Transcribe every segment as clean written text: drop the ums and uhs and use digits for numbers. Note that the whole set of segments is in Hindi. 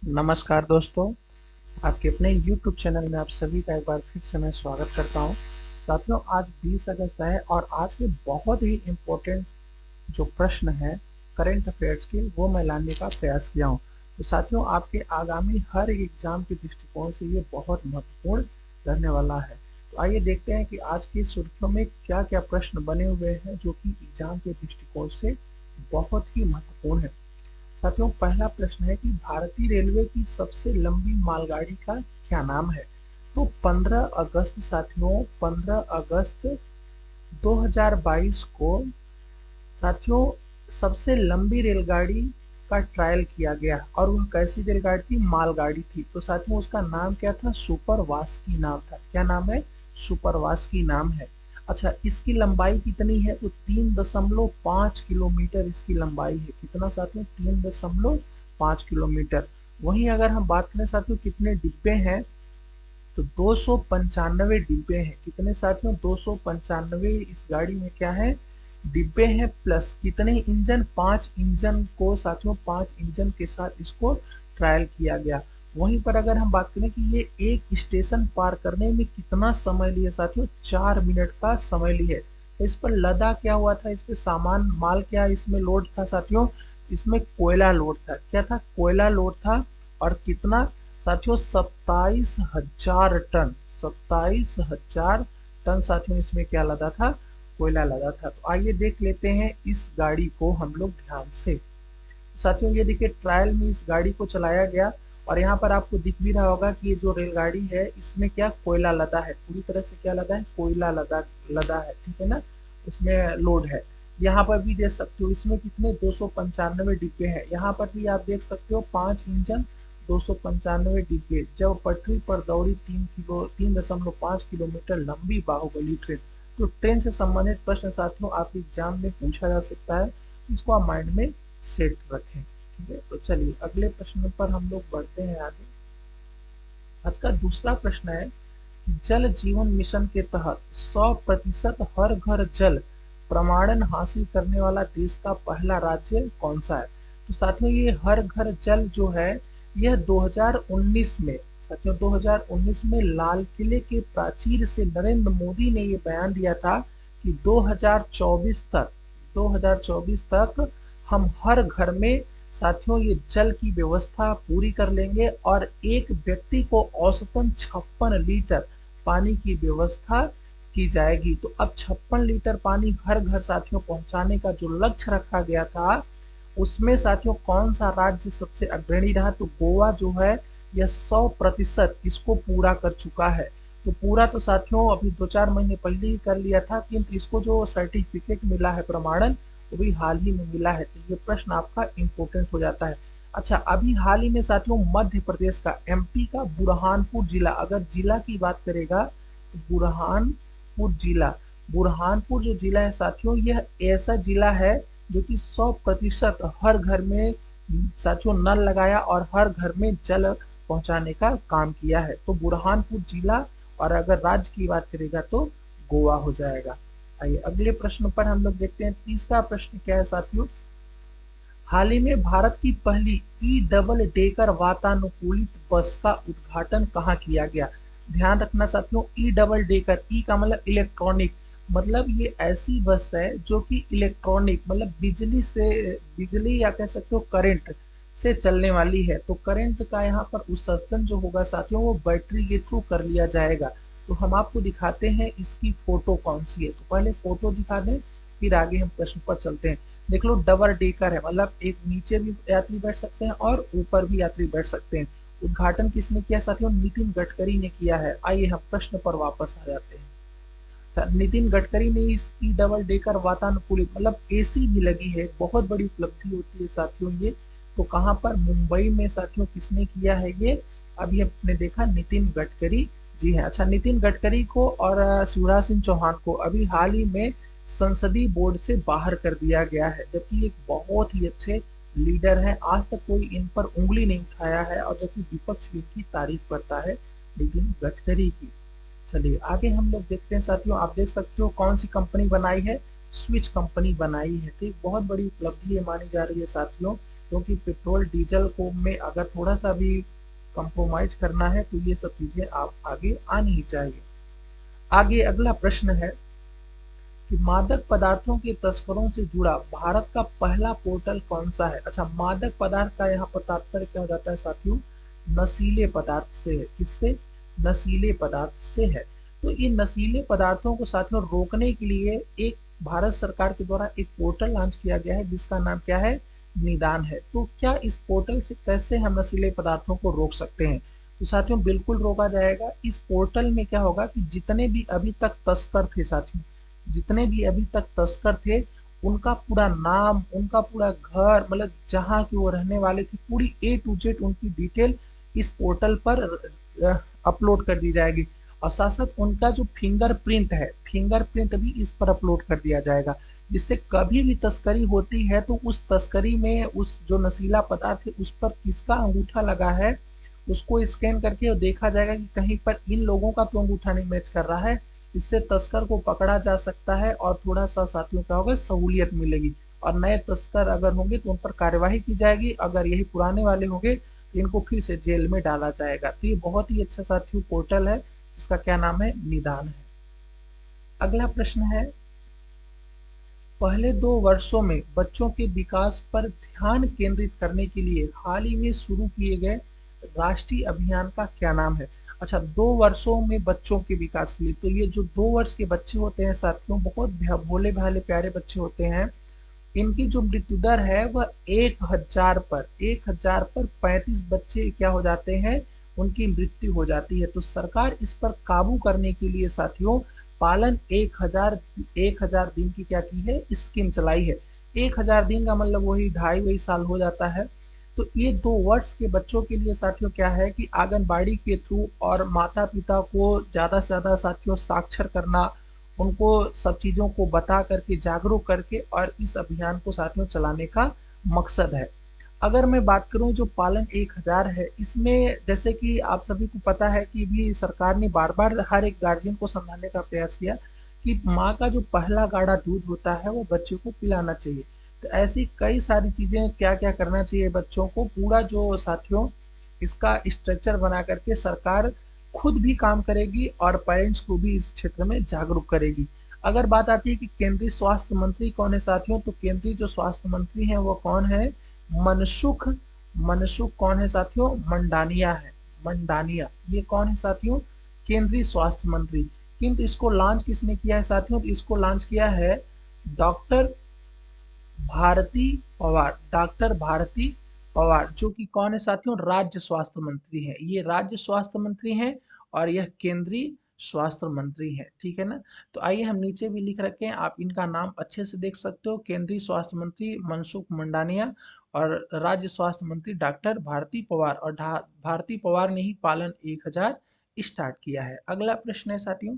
नमस्कार दोस्तों, आपके अपने YouTube चैनल में आप सभी का एक बार फिर से मैं स्वागत करता हूं। साथियों, आज 20 अगस्त है और आज के बहुत ही इम्पोर्टेंट जो प्रश्न हैं करंट अफेयर्स के, वो मैं लाने का प्रयास किया हूं। तो साथियों, आपके आगामी हर एक एग्जाम के दृष्टिकोण से ये बहुत महत्वपूर्ण रहने वाला है। तो आइए देखते हैं कि आज की सुर्खियों में क्या क्या प्रश्न बने हुए हैं जो कि एग्जाम के दृष्टिकोण से बहुत ही महत्वपूर्ण है। साथियों, पहला प्रश्न है कि भारतीय रेलवे की सबसे लंबी मालगाड़ी का क्या नाम है? तो 15 अगस्त साथियों, 15 अगस्त 2022 को साथियों सबसे लंबी रेलगाड़ी का ट्रायल किया गया और वह कैसी रेलगाड़ी थी? मालगाड़ी थी। तो साथियों उसका नाम क्या था? सुपर वास्की नाम था। क्या नाम है? सुपर वास्की नाम है। अच्छा, इसकी लंबाई कितनी है? तो 3.5 किलोमीटर इसकी लंबाई है। कितना साथियों? 3.5 किलोमीटर। वहीं अगर हम बात करें साथियों कितने डिब्बे हैं, तो 295 डिब्बे हैं। कितने साथियों? 295 इस गाड़ी में क्या है? डिब्बे हैं। प्लस कितने इंजन? 5 इंजन को साथियों, 5 इंजन के साथ इसको ट्रायल किया गया। वहीं पर अगर हम बात करें कि ये एक स्टेशन पार करने में कितना समय लिए साथियों? 4 मिनट का समय लिए। तो इस पर लदा क्या हुआ था? इस पे सामान माल क्या इसमें लोड था साथियों? इसमें कोयला लोड था। क्या था? कोयला लोड था। और कितना साथियों? 27,000 टन। 27,000 टन साथियों इसमें क्या लदा था? कोयला लदा था। तो आइए देख लेते हैं इस गाड़ी को हम लोग ध्यान से। साथियों ये देखिए, ट्रायल में इस गाड़ी को चलाया गया और यहाँ पर आपको दिख भी रहा होगा कि ये जो रेलगाड़ी है इसमें क्या कोयला लदा है। पूरी तरह से क्या लदा है? कोयला लदा लदा है। ठीक है ना? इसमें लोड है। यहाँ पर भी देख सकते हो इसमें कितने 295 डिब्बे हैं। यहाँ पर भी आप देख सकते हो 5 इंजन, 295 डिब्बे। जब पटरी पर दौड़ी 3.5 किलोमीटर लंबी बाहुबली ट्रेन। तो ट्रेन से संबंधित प्रश्न साथियों आपके एग्जाम में पूछा जा सकता है, इसको आप माइंड में सेट रखें। ठीक है, तो चलिए अगले प्रश्न पर हम लोग बढ़ते हैं आगे। आज का दूसरा प्रश्न है कि जल जीवन मिशन के तहत 100% हर घर जल प्रमाणन हासिल करने वाला देश का पहला राज्य कौन सा है? तो साथियों ये हर घर जल जो है, यह 2019 में साथियों 2019 में लाल किले के प्राचीर से नरेंद्र मोदी ने ये बयान दिया था कि 2024 तक हम हर घर में साथियों ये जल की व्यवस्था पूरी कर लेंगे और एक व्यक्ति को औसतन 56 लीटर पानी की व्यवस्था की जाएगी। तो अब 56 लीटर पानी घर घर साथियों पहुंचाने का जो लक्ष्य रखा गया था, उसमें साथियों कौन सा राज्य सबसे अग्रणी रहा? तो गोवा जो है यह 100% इसको पूरा कर चुका है। तो पूरा तो साथियों अभी 2-4 महीने पहले ही कर लिया था, किंतु इसको जो सर्टिफिकेट मिला है प्रमाणन, वो भी हाल ही में मिला है। तो ये प्रश्न आपका इम्पोर्टेंट हो जाता है। अच्छा, अभी हाल ही में साथियों मध्य प्रदेश का, एमपी का बुरहानपुर जिला, अगर जिला की बात करेगा तो बुरहानपुर जो जिला है साथियों, यह ऐसा जिला है जो कि 100% हर घर में साथियों नल लगाया और हर घर में जल पहुंचाने का काम किया है। तो बुरहानपुर जिला। और अगर राज्य की बात करेगा तो गोवा हो जाएगा। आइए अगले प्रश्न पर हम लोग देखते हैं। तीसरा प्रश्न क्या है साथियों? हाल ही में भारत की पहली ई डबल डेकर वातानुकूलित बस का उद्घाटन कहाँ किया गया? ध्यान रखना साथियों, ई डबल डेकर, ई का मतलब इलेक्ट्रॉनिक, मतलब ये ऐसी बस है जो कि इलेक्ट्रॉनिक मतलब बिजली से, बिजली या कह सकते हो करंट से चलने वाली है। तो करंट का यहाँ पर उत्सर्जन जो होगा साथियों वो बैटरी के थ्रू कर लिया जाएगा। तो हम आपको दिखाते हैं इसकी फोटो कौन सी है। तो पहले फोटो दिखा दें, फिर आगे हम प्रश्न पर चलते हैं। देख लो, डबल डेकर है, मतलब एक नीचे भी यात्री बैठ सकते हैं और ऊपर भी यात्री बैठ सकते हैं। उद्घाटन किसने किया साथियों? नितिन गडकरी ने किया है। आइए हम प्रश्न पर वापस आ जाते हैं। नितिन गडकरी ने इस ई डबल डेकर वातानुकूलित मतलब एसी भी लगी है, बहुत बड़ी उपलब्धि होती है साथियों ये। तो कहाँ पर? मुंबई में साथियों किसने किया है ये? अभी हमने देखा नितिन गडकरी जी है। अच्छा, नितिन गडकरी को और शिवराज सिंह चौहान को अभी हाल ही में संसदीय बोर्ड से बाहर कर दिया गया है, जबकि एक बहुत ही अच्छे लीडर है। आज तक कोई इन पर उंगली नहीं उठाया है और जबकि विपक्ष भी इनकी तारीफ करता है, नितिन गडकरी की। चलिए आगे हम लोग देखते हैं साथियों। आप देख सकते हो कौन सी कंपनी बनाई है? स्विच कंपनी बनाई है। तो एक बहुत बड़ी उपलब्धि ये मानी जा रही है साथियों क्योंकि पेट्रोल डीजल को में अगर थोड़ा सा भी कंप्रोमाइज करना है तो ये सब चीजें आप आगे आनी ही चाहिए। आगे अगला प्रश्न है कि मादक पदार्थों के तस्करों से जुड़ा भारत का पहला पोर्टल कौन सा है। अच्छा, मादक पदार्थ का यहाँ पर तात्पर्य क्या हो जाता है साथियों, नशीले पदार्थ से है। किससे? नशीले पदार्थ से है। तो इन नशीले पदार्थों को साथियों रोकने के लिए एक भारत सरकार के द्वारा एक पोर्टल लॉन्च किया गया है जिसका नाम क्या है, निदान है। तो क्या इस पोर्टल से कैसे हम नशीले पदार्थों को रोक सकते हैं? तो साथियों बिल्कुल रोका जाएगा। इस पोर्टल में क्या होगा कि जितने भी अभी तक तस्कर थे साथियों, जितने भी अभी तक तस्कर थे, उनका पूरा नाम, उनका पूरा घर, मतलब जहाँ की वो रहने वाले थे, पूरी ए टू जेड उनकी डिटेल इस पोर्टल पर अपलोड कर दी जाएगी। और साथ साथ उनका जो फिंगरप्रिंट है, फिंगरप्रिंट भी इस पर अपलोड कर दिया जाएगा, जिससे कभी भी तस्करी होती है तो उस तस्करी में उस जो नशीला पदार्थ है उस पर किसका अंगूठा लगा है उसको स्कैन करके देखा जाएगा कि कहीं पर इन लोगों का तो अंगूठा नहीं मैच कर रहा है। इससे तस्कर को पकड़ा जा सकता है और थोड़ा सा साथियों क्या होगा, सहूलियत मिलेगी। और नए तस्कर अगर होंगे तो उन पर कार्यवाही की जाएगी, अगर यही पुराने वाले होंगे तो इनको फिर से जेल में डाला जाएगा। तो ये बहुत ही अच्छा साथियों पोर्टल है जिसका क्या नाम है, निदान है। अगला प्रश्न है, पहले 2 वर्षों में बच्चों के विकास पर ध्यान केंद्रित करने के लिए हाल ही में शुरू किए गए राष्ट्रीय अभियान का क्या नाम है। अच्छा, 2 वर्षों में बच्चों के विकास के लिए, तो ये जो 2 वर्ष के बच्चे होते हैं साथियों, बहुत भोले भाले प्यारे बच्चे होते हैं। इनकी जो मृत्यु दर है वह 1000 पर 35 बच्चे क्या हो जाते हैं, उनकी मृत्यु हो जाती है। तो सरकार इस पर काबू करने के लिए साथियों पालन 1000 दिन की क्या की है, स्कीम चलाई है। 1000 दिन का मतलब वही 2.5 साल हो जाता है। तो ये 2 वर्ष के बच्चों के लिए साथियों क्या है कि आंगनबाड़ी के थ्रू और माता पिता को ज्यादा से ज्यादा साथियों साक्षर करना, उनको सब चीजों को बता करके जागरूक करके और इस अभियान को साथियों चलाने का मकसद है। अगर मैं बात करूं जो पालन 1000 है, इसमें जैसे कि आप सभी को पता है कि भी सरकार ने बार बार हर एक गार्जियन को समझाने का प्रयास किया कि माँ का जो पहला गाढ़ा दूध होता है वो बच्चे को पिलाना चाहिए। तो ऐसी कई सारी चीजें क्या क्या करना चाहिए बच्चों को, पूरा जो साथियों इसका स्ट्रक्चर बना करके सरकार खुद भी काम करेगी और पेरेंट्स को भी इस क्षेत्र में जागरूक करेगी। अगर बात आती है कि केंद्रीय स्वास्थ्य मंत्री कौन है साथियों, तो केंद्रीय जो स्वास्थ्य मंत्री हैं वो कौन है, मनसुख मनसुख कौन है साथियों, मंडानिया है। मंडानिया ये कौन है साथियों, केंद्रीय स्वास्थ्य मंत्री। किंतु इसको लॉन्च किसने किया है साथियों, तो इसको लॉन्च किया है डॉक्टर भारती पवार। डॉक्टर भारती पवार जो कि कौन है साथियों, राज्य स्वास्थ्य मंत्री है। ये राज्य स्वास्थ्य मंत्री हैं और यह केंद्रीय स्वास्थ्य मंत्री है, ठीक है ना। तो आइए हम नीचे भी लिख रखे हैं, आप इनका नाम अच्छे से देख सकते हो, केंद्रीय स्वास्थ्य मंत्री मनसुख मंडानिया और राज्य स्वास्थ्य मंत्री डॉक्टर भारती पवार। और भारती पवार ने ही पालन 1000 स्टार्ट किया है। अगला प्रश्न है साथियों,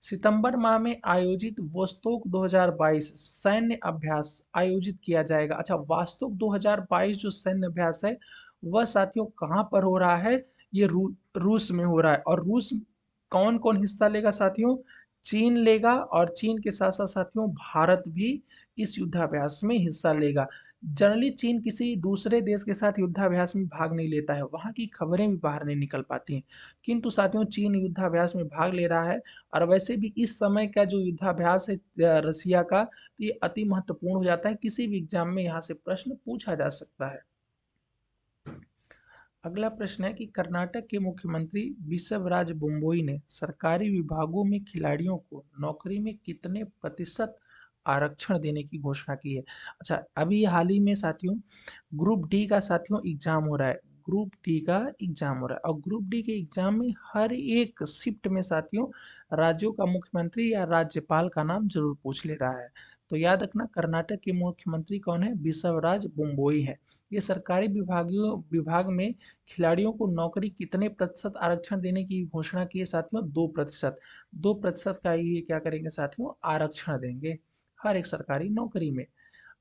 सितंबर माह में आयोजित वोस्तोक 2022 सैन्य अभ्यास आयोजित किया जाएगा। अच्छा, वास्तुक 2022 जो सैन्य अभ्यास है वह साथियों कहाँ पर हो रहा है, ये रूस में हो रहा है। और रूस कौन कौन हिस्सा लेगा साथियों, चीन लेगा और चीन के साथ साथ साथियों भारत भी इस युद्धाभ्यास में हिस्सा लेगा। जनरली चीन किसी दूसरे देश के साथ युद्धाभ्यास में भाग नहीं लेता है, वहां की खबरें भी बाहर नहीं निकल पाती हैं, किंतु साथियों चीन युद्धाभ्यास में भाग ले रहा है। और वैसे भी इस समय का जो युद्धाभ्यास है रसिया का, तो ये अति महत्वपूर्ण हो जाता है, किसी भी एग्जाम में यहाँ से प्रश्न पूछा जा सकता है। अगला प्रश्न है कि कर्नाटक के मुख्यमंत्री बिसवराज बोम्बोई ने सरकारी विभागों में खिलाड़ियों को नौकरी में कितने प्रतिशत आरक्षण देने की घोषणा की है। अच्छा, अभी हाल ही में साथियों ग्रुप डी का साथियों एग्जाम हो रहा है, ग्रुप डी का एग्जाम हो रहा है। और ग्रुप डी के एग्जाम में हर एक शिफ्ट में साथियों राज्यों का मुख्यमंत्री या राज्यपाल का नाम जरूर पूछ ले रहा है। तो याद रखना कर्नाटक के मुख्यमंत्री कौन है, बिसवराज बोम्बोई है। ये सरकारी विभाग में खिलाड़ियों को नौकरी कितने प्रतिशत आरक्षण देने की घोषणा की है साथियों, 2%। 2% का ये क्या करेंगे साथियों, आरक्षण देंगे हर एक सरकारी नौकरी में।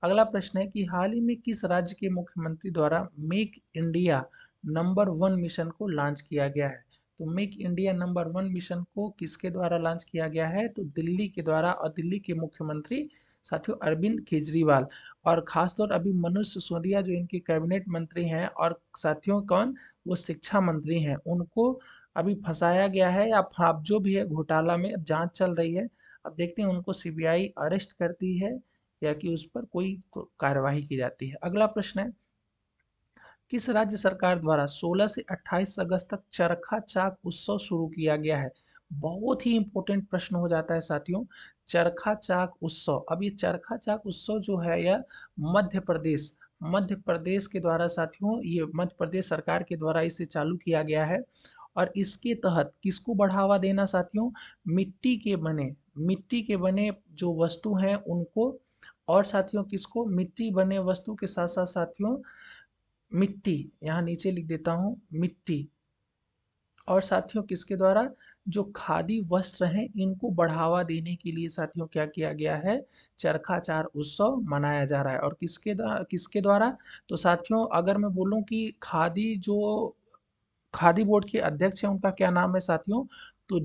अगला प्रश्न है कि हाल ही में किस राज्य के मुख्यमंत्री द्वारा मेक इंडिया नंबर 1 मिशन को लॉन्च किया गया है। तो मेक इंडिया नंबर 1 मिशन को किसके द्वारा लॉन्च किया गया है, तो दिल्ली के द्वारा, और दिल्ली के मुख्यमंत्री साथियों अरविंद केजरीवाल। और खासतौर अभी मनोज सिसोदिया जो इनके कैबिनेट मंत्री हैं और साथियों कौन, वो शिक्षा मंत्री हैं, उनको अभी फंसाया गया है या आप जो भी है घोटाला में अब जांच चल रही है। अब देखते हैं उनको सीबीआई अरेस्ट करती है या कि उस पर कोई कार्यवाही की जाती है। अगला प्रश्न है, किस राज्य सरकार द्वारा 16 से 28 अगस्त तक चरखा चाक उत्सव शुरू किया गया है? बहुत ही इंपॉर्टेंट प्रश्न हो जाता है साथियों। चरखा चाक उत्सव, अब ये चरखा चाक उत्सव जो है यह मध्य प्रदेश के द्वारा साथियों, ये मध्य प्रदेश सरकार के द्वारा इसे चालू किया गया है। और इसके तहत किसको बढ़ावा देना साथियों? मिट्टी के बने जो वस्तु हैं उनको, और साथियों किसको? मिट्टी बने वस्तु के साथ साथ साथियों मिट्टी, यहाँ नीचे लिख देता हूँ मिट्टी, और साथियों किसके द्वारा? जो खादी वस्त्र हैं इनको बढ़ावा देने के लिए साथियों क्या किया गया है? चरखा चार उत्सव मनाया जा रहा है। और किसके द्वारा? तो साथियों अगर मैं बोलूं कि खादी बोर्ड के अध्यक्ष हैं उनका क्या नाम है साथियों? तो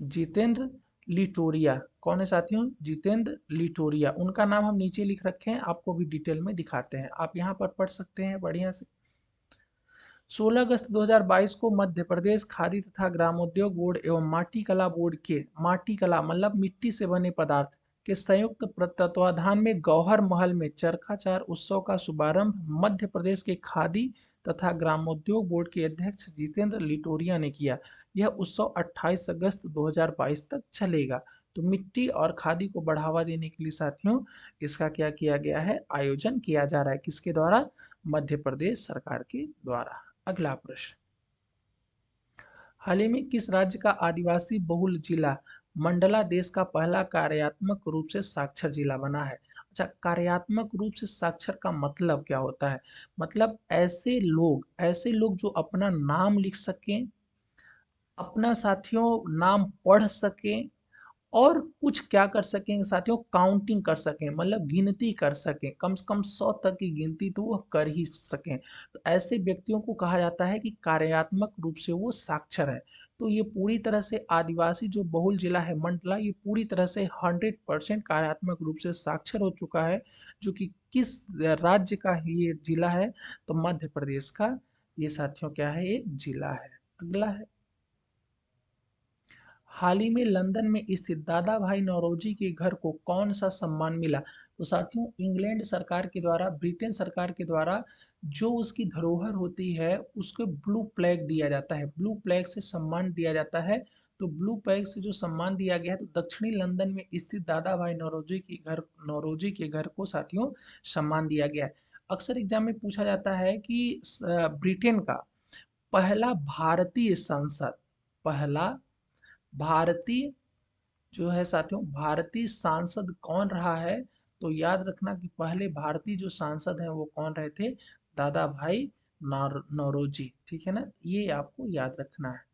जितेंद्र लिटोरिया। कौन है साथियों? जितेंद्र लिटोरिया, उनका नाम हम नीचे लिख रखे हैं, आपको भी डिटेल में दिखाते हैं, आप यहाँ पर पढ़ सकते हैं बढ़िया से। 16 अगस्त 2022 को मध्य प्रदेश खादी तथा ग्रामोद्योग बोर्ड एवं माटी कला बोर्ड के, माटी कला मतलब मिट्टी से बने पदार्थ, के संयुक्त तत्वाधान में गौहर महल में चरखा चार उत्सव का शुभारंभ मध्य प्रदेश के खादी तथा ग्रामोद्योग बोर्ड के अध्यक्ष जितेंद्र लिटोरिया ने किया। यह उत्सव 28 अगस्त 2022 तक चलेगा। तो मिट्टी और खादी को बढ़ावा देने के लिए साथियों इसका क्या किया गया है? आयोजन किया जा रहा है। किसके द्वारा? मध्य प्रदेश सरकार के द्वारा। अगला प्रश्न, हाल ही में किस राज्य का आदिवासी बहुल जिला मंडला देश का पहला कार्यात्मक रूप से साक्षर जिला बना है? अच्छा, कार्यात्मक रूप से साक्षर का मतलब क्या होता है? मतलब ऐसे लोग जो अपना नाम लिख सकें, अपना साथियों नाम पढ़ सकें, और कुछ क्या कर सकेंगे साथियों? काउंटिंग कर सकें, मतलब गिनती कर सकें, कम से कम 100 तक की गिनती तो वो कर ही सकें। तो ऐसे व्यक्तियों को कहा जाता है कि कार्यात्मक रूप से वो साक्षर है। तो ये पूरी तरह से आदिवासी जो बहुल जिला है मंडला, ये पूरी तरह से 100% कार्यात्मक रूप से साक्षर हो चुका है। जो कि किस राज्य का ये जिला है? तो मध्य प्रदेश का ये साथियों क्या है? एक जिला है। अगला है, हाल ही में लंदन में स्थित दादा भाई नौरोजी के घर को कौन सा सम्मान मिला? तो साथियों इंग्लैंड सरकार के द्वारा, ब्रिटेन सरकार के द्वारा जो उसकी धरोहर होती है उसको ब्लू फ्लैग दिया जाता है, ब्लू फ्लैग से सम्मान दिया जाता है। तो ब्लू फ्लैग से जो सम्मान दिया गया है, तो दक्षिणी लंदन में स्थित दादा भाई नौरोजी के घर को साथियों सम्मान दिया गया है। अक्सर एग्जाम में पूछा जाता है कि ब्रिटेन का पहला भारतीय संसद, पहला भारतीय जो है साथियों भारतीय सांसद कौन रहा है? तो याद रखना कि पहले भारतीय जो सांसद हैं वो कौन रहे थे? दादा भाई नौरोजी। ठीक है ना, ये आपको याद रखना है।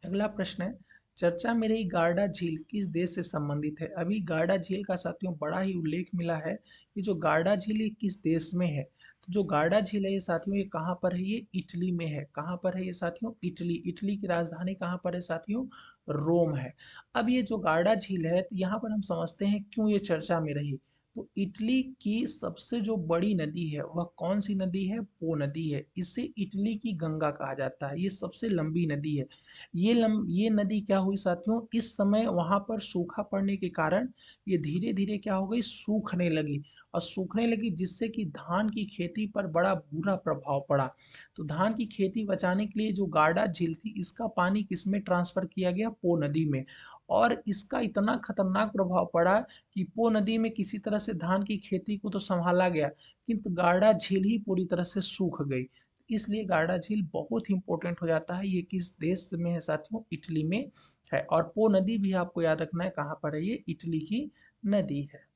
अगला प्रश्न है, चर्चा में रही गार्डा झील किस देश से संबंधित है? अभी गार्डा झील का साथियों बड़ा ही उल्लेख मिला है कि जो गार्डा झील ये किस देश में है? तो जो गार्डा झील है ये साथियों ये कहाँ पर है? ये इटली में है। कहाँ पर है ये साथियों? इटली। इटली की राजधानी कहाँ पर है साथियों? रोम है। अब ये जो गार्डा झील है, तो यहाँ पर हम समझते हैं क्यों ये चर्चा में रही। तो इटली की सबसे जो बड़ी नदी है वह कौन सी नदी है? पो नदी है। इसे इटली की गंगा कहा जाता है, ये सबसे लंबी नदी है। ये नदी क्या हुई साथियों? इस समय वहां पर सूखा पड़ने के कारण ये धीरे धीरे क्या हो गई? सूखने लगी। और सूखने लगी जिससे कि धान की खेती पर बड़ा बुरा प्रभाव पड़ा। तो धान की खेती बचाने के लिए जो गार्डा झील थी इसका पानी किसमें ट्रांसफर किया गया? पो नदी में। और इसका इतना खतरनाक प्रभाव पड़ा कि पो नदी में किसी तरह से धान की खेती को तो संभाला गया, किंतु गार्डा झील ही पूरी तरह से सूख गई। इसलिए गार्डा झील बहुत ही इंपॉर्टेंट हो जाता है। ये किस देश में है साथियों? इटली में है। और पो नदी भी आपको याद रखना है कहाँ पर है? ये इटली की नदी है।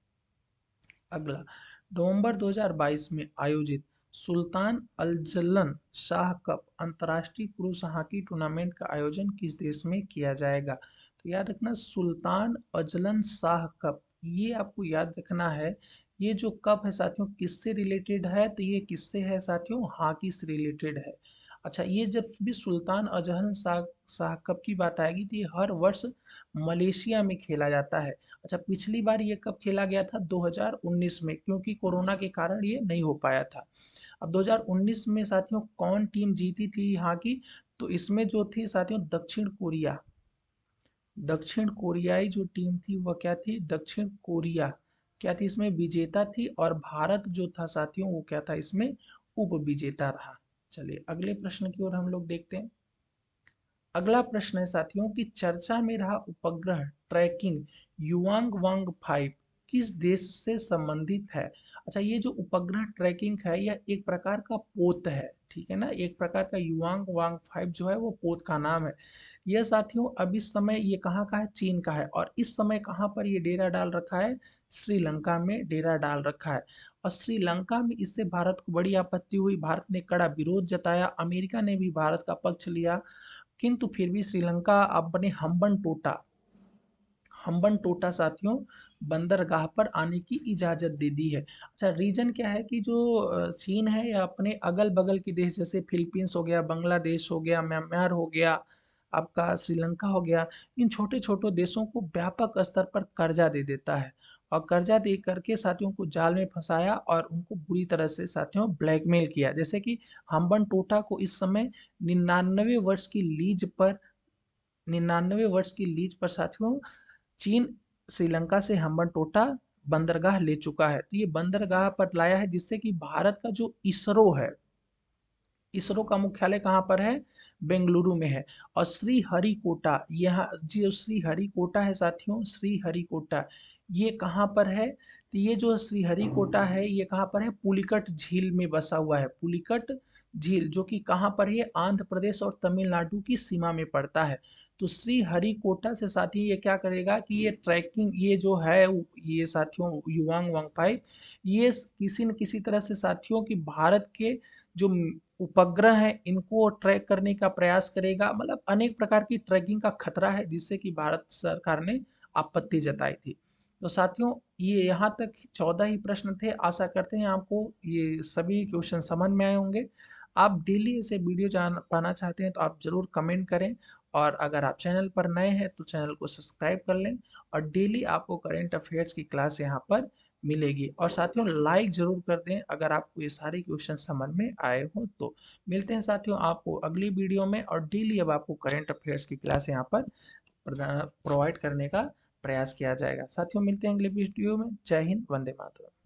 अगला, नवंबर 2022 में आयोजित सुल्तान अजलन शाह कप अंतर्राष्ट्रीय पुरुष हॉकी टूर्नामेंट का आयोजन किस देश में किया जाएगा? तो याद रखना सुल्तान अजलन शाह कप, ये आपको याद रखना है। ये जो कप है साथियों किससे रिलेटेड है? तो ये किससे है साथियों? हॉकी से रिलेटेड है। अच्छा, ये जब भी सुल्तान अजहन शाह कप की बात आएगी तो ये हर वर्ष मलेशिया में खेला जाता है। अच्छा, पिछली बार ये कब खेला गया था? 2019 में, क्योंकि कोरोना के कारण ये नहीं हो पाया था। अब 2019 में साथियों कौन टीम जीती थी यहाँ की? तो इसमें जो थी साथियों दक्षिण कोरिया। दक्षिण कोरियाई जो टीम थी वह क्या थी? दक्षिण कोरिया क्या थी, इसमें विजेता थी। और भारत जो था साथियों वो क्या था, इसमें उप विजेता रहा। चलिए अगले प्रश्न की ओर हम लोग देखते हैं। अगला प्रश्न है साथियों कि चर्चा में रहा उपग्रह ट्रैकिंग युवांग वांग 5 किस देश से संबंधित है? अच्छा, ये जो उपग्रह ट्रैकिंग है यह एक प्रकार का पोत है, ठीक है ना, एक प्रकार का युवांग वांग 5 जो है वो पोत का नाम है। यह साथियों अब इस समय ये कहाँ का है? चीन का है। और इस समय कहाँ पर ये डेरा डाल रखा है? श्रीलंका में डेरा डाल रखा है। और श्रीलंका में इससे भारत को बड़ी आपत्ति हुई, भारत ने कड़ा विरोध जताया, अमेरिका ने भी भारत का पक्ष लिया, किंतु फिर भी श्रीलंका अपने हम्बन टोटा साथियों बंदरगाह पर आने की इजाज़त दे दी है। अच्छा, रीजन क्या है कि जो चीन है या अपने अगल बगल के देश जैसे फिलीपींस हो गया, बांग्लादेश हो गया, म्यांमार हो गया, आपका श्रीलंका हो गया, इन छोटे छोटे देशों को व्यापक स्तर पर कर्जा दे देता है। और कर्जा दे करके साथियों को जाल में फंसाया और उनको बुरी तरह से साथियों ब्लैकमेल किया। जैसे कि हम्बन टोटा को इस समय 99 वर्ष की लीज पर साथियों चीन श्रीलंका से हम्बन टोटा बंदरगाह ले चुका है। तो ये बंदरगाह पर लाया है जिससे कि भारत का जो इसरो है, इसरो का मुख्यालय कहाँ पर है? बेंगलुरु में है। और श्रीहरिकोटा, यहाँ जो श्रीहरिकोटा है साथियों, श्रीहरिकोटा ये कहाँ पर है? तो ये जो श्रीहरिकोटा है ये कहाँ पर है? पुलिकट झील में बसा हुआ है। पुलिकट झील जो कि कहाँ पर है? आंध्र प्रदेश और तमिलनाडु की सीमा में पड़ता है। तो श्रीहरिकोटा से साथी ये क्या करेगा कि ये ट्रैकिंग ये जो है ये साथियों युवांग वांगफाई ये किसी न किसी तरह से साथियों की भारत के जो उपग्रह हैं इनको ट्रैक करने का प्रयास करेगा। मतलब अनेक प्रकार की ट्रैकिंग का खतरा है जिससे कि भारत सरकार ने आपत्ति जताई थी। तो साथियों ये यहाँ तक 14 ही प्रश्न थे। आशा करते हैं आपको ये सभी क्वेश्चन समझ में आए होंगे। आप डेली ऐसे वीडियो जान पाना चाहते हैं तो आप ज़रूर कमेंट करें। और अगर आप चैनल पर नए हैं तो चैनल को सब्सक्राइब कर लें। और डेली आपको करेंट अफेयर्स की क्लास यहाँ पर मिलेगी। और साथियों लाइक जरूर कर दें अगर आपको ये सारे क्वेश्चन समझ में आए हो तो। मिलते हैं साथियों आपको अगली वीडियो में। और डेली अब आपको करंट अफेयर्स की क्लास यहाँ पर प्रोवाइड करने का प्रयास किया जाएगा। साथियों मिलते हैं अगले वीडियो में। जय हिंद, वंदे मातरम।